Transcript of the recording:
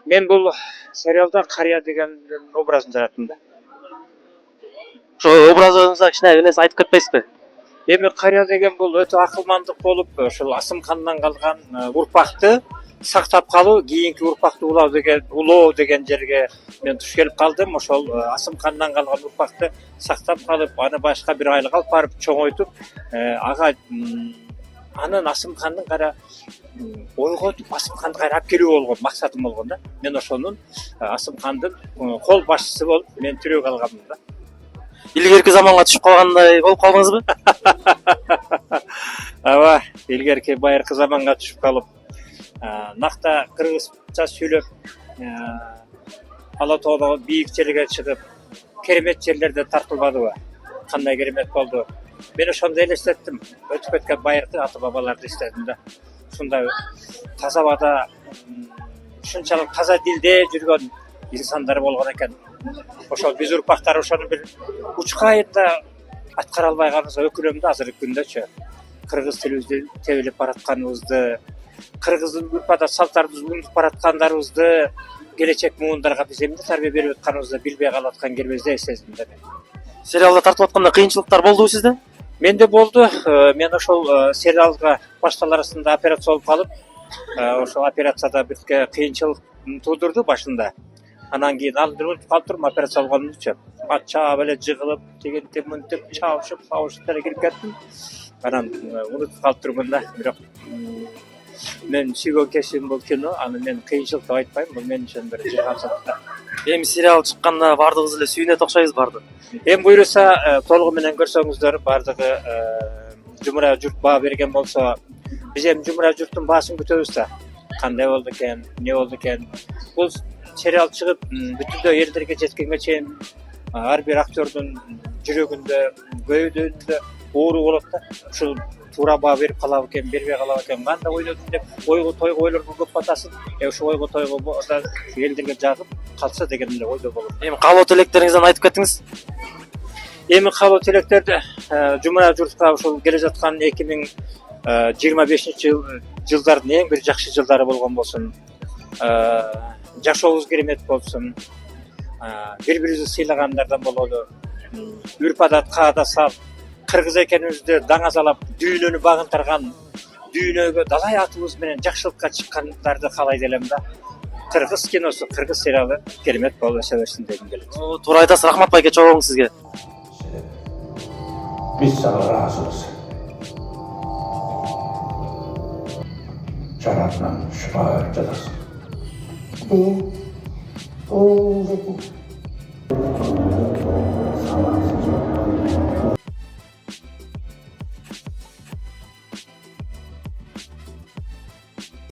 Мен бұл сериалда қария деген образын жараттым да. Ошо образыңызга кичине нерсе айтып кетпейсизби? Эми қария деген бұл өтө акылмандык болуп, ошол Асымхандан калган урпакты сактап калуу, кийинки урпакты улоо деген жерге мен туш келип калдым. Ошол Асымхандан калган урпакты сактап калып, аны башка бир айылга алып барып чоңойтуп, ага анын Асымхандын кайра ойготуп, Асымханды кайра алып келүү болгон максатым болгон да. Мен ошонун Асымхандын кол башчысы болуп мен тирөө калганмын да. Илгерки заманга түшүп калгандай болуп калдыңызбы? Ооба, илгерки байыркы заманга түшүп калып, накта кыргызча сүйлөп, ала тоодо бийик жерге чыгып, керемет жерлерде тартылбадыбы? Кандай керемет болду. Мен ошондо элестеттим. Өтүп кеткен байыркы ата бабаларды эстедим да. Ушундай таза абада, ушунчалык таза дилде жүргөн инсандар болгон экен. Ошол биз урпактар ошону бир учка айында аткара албай калганыбызга өкүнөм да азыркы күндөчү. Кыргыз тилибизди тебелеп баратканыбызды, кыргыз урпада салттарыбызды унутуп бараткандарыбызды келечек муундарга биз эмне тарбия берип атканыбызды билбей калып аткан кербизде сездим да мен. Сериалда тартып атканда кыйынчылыктар болдубу сизде? Менде болду. Мен ошол сериалга башталар арасында операция болуп калып, ошол операцияда бирке кыйынчылык туудурду башында. Анан кийин ал унутуп калып турмун операция болгонумдучу. Чаап эле жыгылып, тигинтип, мынтип чабышып, сабышып кирип кеттим. Анан унутуп калып турмун да. Бирок мен сүйгөн кесибим бул кино, аны мен кыйынчылык деп айтпайм. Бул мен үчүн бир жыгаачылык да. Эми сериал чыкканда бардыгыбыз эле сүйүнөт окшойбуз барды. Эми буюрса толугу менен көрсөңүздөр, бардыгы жумура журт баа берген болсо, биз эми жумура журттун баасын күтөбүз да. Кандай болду экен, эмне болду экен? Бул сериал чыгып бүтүндөй элдерге жеткенге чейин ар бир актердун жүрөгүндө, көйдөөнүндө оору болот да. Ушул туура баа берип калабы экен, бербей калабы экен, кандай ойнодум деп ойго тойго ойлорго көп батасың. Ошо ойго тойго элдерге жагып калса деген эле ойдо болот. Эми каалоо тилектериңизден айтып кетиңиз. Эми каалоо тилектерди жумура журтка ушул келе жаткан 2025-жылдардын эң бир жакшы жылдары болгон болсун. Жашообуз керемет болсун. Бири-бирибизди сыйлагандардан бололу. Үрп-адат каада сап, кыргыз экенибизди даңазалап, дүйнөнү багынтырган, дүйнөгө далай атыбыз менен жакшылыкка чыккандарды каалайт элем да. Кыргыз киносу, кыргыз сериалы керемет болуп өсө берсин дегим келет. Туура айтасыз, рахмат байке, чоң сизге. Missä on rahaisuus? Sanat man spaar tätä. Niin.